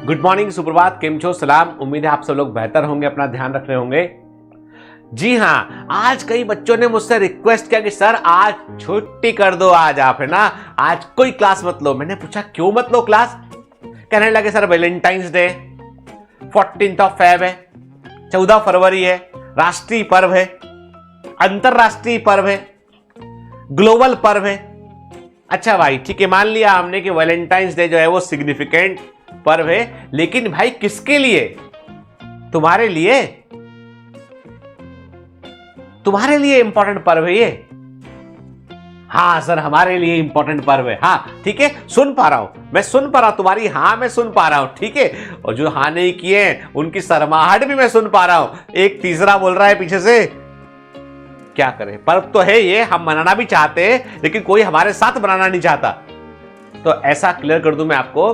Good morning, सुप्रभात, केम छो, सलाम। उम्मीद है आप सब लोग बेहतर होंगे, अपना ध्यान रख रहे होंगे। जी हाँ, आज कई बच्चों ने मुझसे रिक्वेस्ट किया कि सर आज छुट्टी कर दो, आज आप है ना, आज कोई क्लास मत लो। मैंने पूछा क्यों मत लो क्लास? कहने लगे सर वैलेंटाइंस डे, 14 फेब है, 14 फरवरी है, राष्ट्रीय पर्व है, अंतरराष्ट्रीय पर्व है, ग्लोबल पर्व है। अच्छा भाई ठीक है, मान लिया हमने कि वैलेंटाइंस डे जो है वो सिग्निफिकेंट पर्व है, लेकिन भाई किसके लिए? तुम्हारे लिए, तुम्हारे लिए इंपॉर्टेंट पर्व है ये। हाँ सर हमारे लिए इंपॉर्टेंट पर्व है। हाँ ठीक है, सुन पा रहा हूं, मैं सुन पा रहा हूं तुम्हारी, हाँ मैं सुन पा रहा हूं, ठीक है। और जो हाँ नहीं किए उनकी शर्माहट भी मैं सुन पा रहा हूं। एक तीसरा बोल रहा है पीछे से, क्या करें, पर्व तो है ये, हम मनाना भी चाहते हैं लेकिन कोई हमारे साथ मनाना नहीं चाहता। तो ऐसा क्लियर कर दूं मैं आपको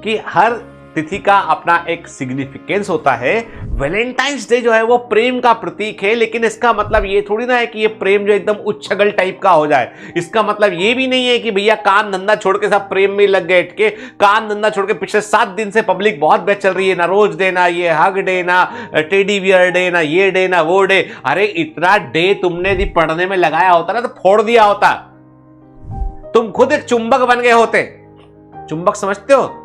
कि हर तिथि का अपना एक सिग्निफिकेंस होता है। वैलेंटाइंस डे जो है वो प्रेम का प्रतीक है, लेकिन इसका मतलब ये थोड़ी ना है कि ये प्रेम जो एकदम उच्छगल टाइप का हो जाए। इसका मतलब ये भी नहीं है कि भैया काम धंधा छोड़ के सब प्रेम में लग गए, के काम धंधा छोड़ के पिछले 7 दिन से पब्लिक बहुत बेस्ट चल रही है ना, रोज डे ना, ये हग डे ना, टेडी बियर डे ना, ये डे ना वो डे। अरे इतना डे तुमने यदि पढ़ने में लगाया होता ना तो फोड़ दिया होता। तुम खुद एक चुंबक बन गए होते। चुंबक समझते हो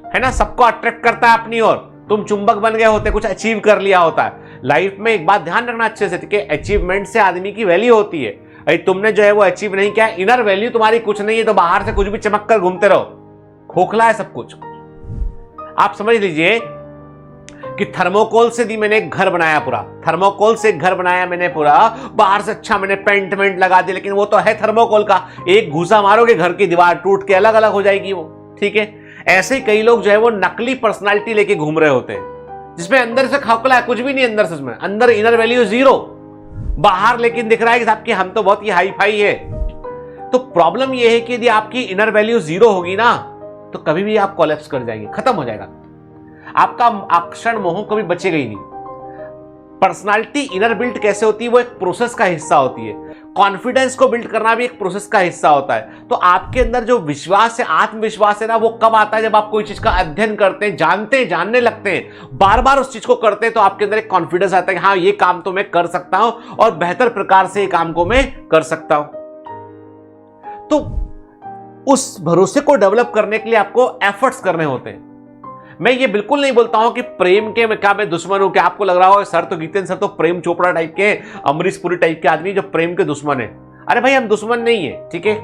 है ना, सबको अट्रैक्ट करता है अपनी ओर। तुम चुंबक बन गए होते, कुछ अचीव कर लिया होता है लाइफ में। एक बात ध्यान रखना अच्छे से, ठीक है, अचीवमेंट से आदमी की वैल्यू होती है। अरे तुमने जो है वो अचीव नहीं किया, इनर वैल्यू तुम्हारी कुछ नहीं है, तो बाहर से कुछ भी चमक कर घूमते रहो, खोखला है सब कुछ। आप समझ लीजिए कि थर्मोकोल से दी मैंने एक घर बनाया पूरा, थर्मोकोल से एक घर बनाया मैंने पूरा, बाहर से अच्छा मैंने पेंट वेंट लगा दिया, लेकिन वो तो है थर्मोकोल का। एक घूसा मारोगे घर की दीवार टूट के अलग अलग हो जाएगी वो, ठीक है। ऐसे कई लोग जो है वो नकली पर्सनालिटी लेके घूम रहे होते हैं, जिसमें अंदर से खोखला है, कुछ भी नहीं अंदर से, उसमें अंदर इनर वैल्यू 0, बाहर लेकिन दिख रहा है कि साहब कि हम तो बहुत ही हाई फाई है। तो प्रॉब्लम यह है कि यदि आपकी इनर वैल्यू 0 होगी ना तो कभी भी आप कोलैप्स कर जाएंगे, खत्म हो जाएगा आपका आकर्षण मोह, कभी बचेगा ही नहीं। पर्सनालिटी इनर बिल्ड कैसे होती है, वो एक प्रोसेस का हिस्सा होती है। कॉन्फिडेंस को बिल्ड करना भी एक प्रोसेस का हिस्सा होता है। तो आपके अंदर जो विश्वास है, आत्मविश्वास है ना, वो कब आता है? जब आप कोई चीज का अध्ययन करते हैं, जानते हैं, जानने लगते हैं, बार बार उस चीज को करते हैं, तो आपके अंदर एक कॉन्फिडेंस आता है कि हाँ ये काम तो मैं कर सकता हूं और बेहतर प्रकार से ये काम को मैं कर सकता हूं। तो उस भरोसे को डेवलप करने के लिए आपको एफर्ट्स करने होते हैं। मैं ये बिल्कुल नहीं बोलता हूं कि प्रेम के मैं क्या मैं दुश्मन हूं, कि आपको लग रहा हो सर तो जितेंद्र सर तो प्रेम चोपड़ा टाइप के, अमरीश पुरी टाइप के आदमी जो प्रेम के दुश्मन है। अरे भाई हम दुश्मन नहीं है, ठीक है।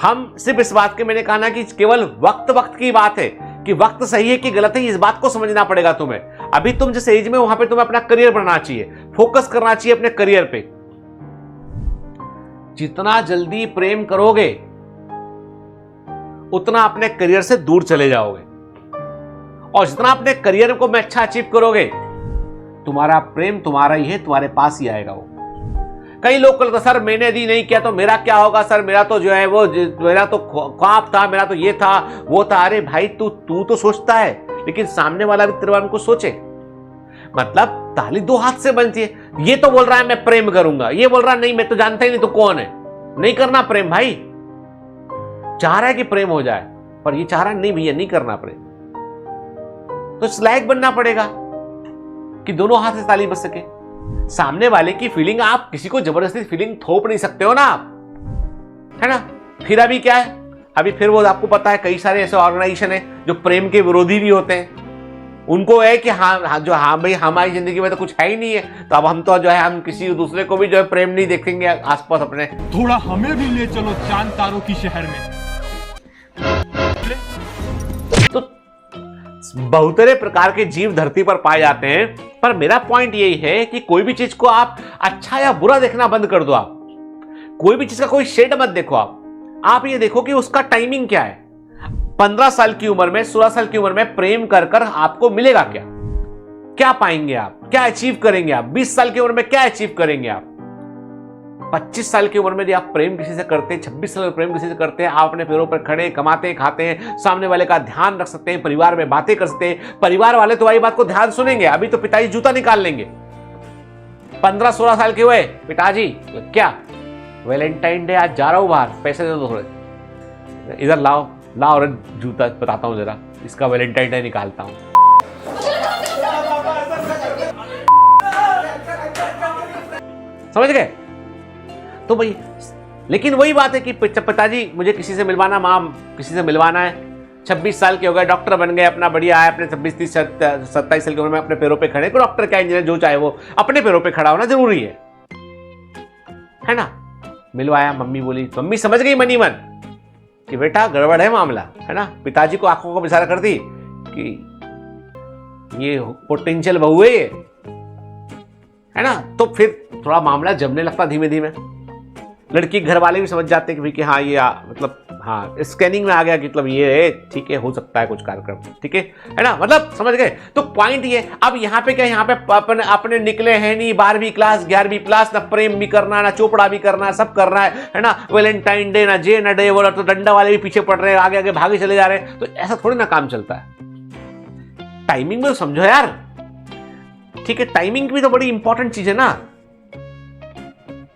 हम सिर्फ इस बात के, मैंने कहा ना कि केवल वक्त की बात है कि वक्त सही है कि गलत है, इस बात को समझना पड़ेगा तुम्हें। अभी तुम जिस एज में वहां पे तुम्हें अपना करियर बनाना चाहिए, फोकस करना चाहिए अपने करियर पे। जितना जल्दी प्रेम करोगे उतना अपने करियर से दूर चले जाओगे, और जितना अपने करियर को में अच्छा अचीव करोगे, तुम्हारा प्रेम तुम्हारा ही है, तुम्हारे पास ही आएगा वो। कई लोग कहते सर मैंने यदि नहीं किया तो मेरा क्या होगा, सर मेरा तो जो है वो, मेरा तो ख्वाब था, मेरा तो ये था वो था। अरे भाई तू तो सोचता है, लेकिन सामने वाला भी तेरे बारे में कुछ सोचे। मतलब ताली 2 हाथ से बनती है। ये तो बोल रहा है मैं प्रेम करूंगा, ये बोल रहा है नहीं मैं तो जानता ही नहीं तो कौन है। नहीं करना प्रेम भाई, चाह रहा है कि प्रेम हो जाए पर ये चाह रहा है नहीं भैया नहीं करना प्रेम। तो इस लायक बनना पड़ेगा कि दोनों हाथ से ताली बज सके। सामने वाले की फीलिंग आप किसी को जबरदस्ती फीलिंग थोप नहीं सकते हो ना आप, है ना। फिर अभी क्या है, अभी फिर वो आपको पता है कई सारे ऐसे ऑर्गेनाइजेशन है जो प्रेम के विरोधी भी होते हैं। उनको है कि हाँ जो हाँ भाई हमारी जिंदगी में तो कुछ है ही नहीं है, तो अब हम तो जो है हम किसी दूसरे को भी जो है प्रेम नहीं देखेंगे आसपास अपने। थोड़ा हमें भी ले चलो चांद तारों की शहर में। तो बहुतरे प्रकार के जीव धरती पर पाए जाते हैं, पर मेरा पॉइंट यही है कि कोई भी चीज को आप अच्छा या बुरा देखना बंद कर दो। आप कोई भी चीज का कोई शेड मत देखो। आप ये देखो कि उसका टाइमिंग क्या है। 15 साल की उम्र में, 16 साल की उम्र में प्रेम कर कर आपको मिलेगा क्या? क्या पाएंगे आप? क्या अचीव करेंगे आप? 20 साल की उम्र में क्या अचीव करेंगे आप? 25 साल की उम्र में यदि आप प्रेम किसी से करते हैं, 26 साल में प्रेम किसी से करते हैं, आप अपने पैरों पर खड़े, कमाते हैं, खाते हैं, सामने वाले का ध्यान रख सकते हैं, परिवार में बातें कर सकते हैं, परिवार वाले तुम्हारी बात को ध्यान सुनेंगे। अभी तो पिताजी जूता निकाल लेंगे। 15-16 साल के हुए, पिताजी क्या वैलेंटाइन डे आज जा रहा हूं बाहर, पैसे दे दो थोड़े, इधर लाओ लाओ और जूता बताता हूं जरा, इसका वैलेंटाइन डे निकालता हूं। समझ गए? तो भाई लेकिन वही बात है कि पिताजी मुझे किसी से मिलवाना, माँ किसी से मिलवाना है, 26 साल के हो गए, डॉक्टर बन गए, अपना बढ़िया है, अपने 26, 30, 27 साल की उम्र में अपने पैरों पे खड़े, को डॉक्टर क्या इंजीनियर जो चाहे वो अपने पैरों पे खड़ा होना जरूरी है ना। मिलवाया, मम्मी बोली, मम्मी समझ गई मनी मन कि बेटा गड़बड़ है मामला, है ना। पिताजी को आंखों को इशारा कर दी कि ये पोटेंशियल बहू है ये, है ना। तो फिर थोड़ा मामला जमने लगता धीमे धीमे। लड़की घर वाले भी समझ जाते हैं कि हाँ ये मतलब हाँ स्कैनिंग में आ गया कि मतलब ये ठीक है, हो सकता है कुछ कार्यक्रम, ठीक है ना, मतलब समझ गए। तो पॉइंट ये, अब यहाँ पे क्या, यहाँ पे अपने निकले हैं नहीं 12वीं क्लास 11वीं क्लास, ना प्रेम भी करना है, ना चोपड़ा भी करना है, सब करना है ना। वैलेंटाइन डे ना जे ना डे, बोला तो डंडा वाले भी पीछे पड़ रहे हैं, आगे आगे भागे चले जा रहे हैं। तो ऐसा थोड़ी ना काम चलता है। टाइमिंग में समझो यार, ठीक है, टाइमिंग भी तो बड़ी इंपॉर्टेंट चीज है ना।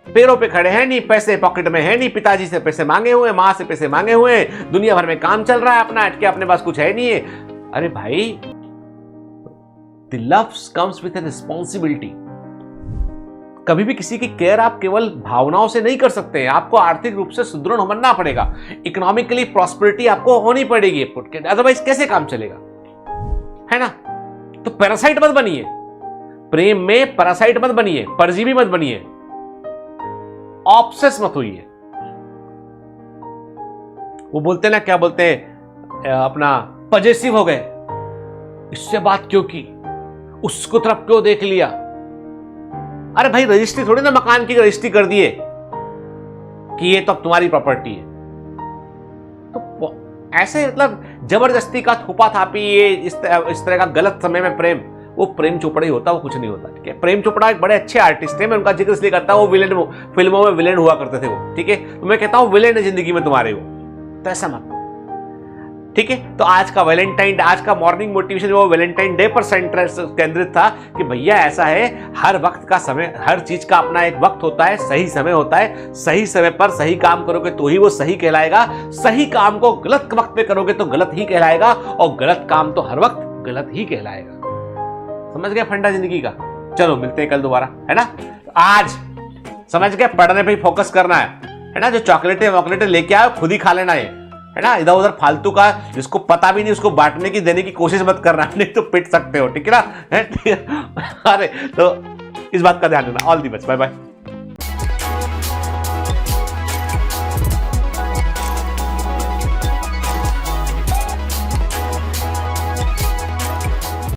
पैरों पे खड़े हैं नहीं, पैसे पॉकेट में है नहीं, पिताजी से पैसे मांगे हुए, मां से पैसे मांगे हुए, दुनिया भर में काम चल रहा है अपना, अटके अपने पास कुछ है नहीं है। अरे भाई, the love comes with a responsibility. कभी भी किसी की केयर आप केवल भावनाओं से नहीं कर सकते हैं, आपको आर्थिक रूप से सुदृढ़ बनना पड़ेगा, इकोनॉमिकली प्रॉस्पेरिटी आपको होनी पड़ेगी, अदरवाइज कैसे काम चलेगा, है ना। तो पैरासाइट मत बनिए, प्रेम में पैरासाइट मत बनिए, परजीवी मत बनिए, ऑब्सेस मत होइए। वो बोलते ना, क्या बोलते हैं अपना, पजेसिव हो गए, इससे बात क्यों की, उसको तरफ क्यों देख लिया। अरे भाई रजिस्ट्री थोड़ी ना मकान की रजिस्ट्री कर दिए कि ये तो अब तुम्हारी प्रॉपर्टी है। तो ऐसे मतलब जबरदस्ती का थोपा थापी, ये इस तरह का गलत समय में प्रेम, वो प्रेम चोपड़ा ही होता, वो कुछ नहीं होता, ठीक है। प्रेम चोपड़ा एक बड़े अच्छे आर्टिस्ट थे, मैं उनका जिक्र इसलिए करता हूं, वो विलेन, फिल्मों में विलेन हुआ करते थे वो, ठीक है। तो मैं कहता हूं विलेन है जिंदगी में तुम्हारे वो, तो ऐसा मत, ठीक है। तो आज का वैलेंटाइन, आज का मॉर्निंग मोटिवेशन वो वैलेंटाइन डे पर केंद्रित था कि भैया ऐसा है, हर वक्त का समय, हर चीज का अपना एक वक्त होता है, सही समय होता है, सही समय पर सही काम करोगे तो ही वो सही कहलाएगा, सही काम को गलत वक्त पे करोगे तो गलत ही कहलाएगा, और गलत काम तो हर वक्त गलत ही कहलाएगा। समझ गए फंडा जिंदगी का। चलो मिलते हैं कल दोबारा, है ना। आज समझ गए, पढ़ने पे ही फोकस करना है ना। जो चॉकलेटें वॉकलेटें लेके आओ खुद ही खा लेना है ना। इधर उधर फालतू का जिसको पता भी नहीं उसको बांटने की, देने की कोशिश मत करना, नहीं तो पिट सकते हो, ठीक है ना। अरे तो इस बात का ध्यान रखना। All the best, bye bye.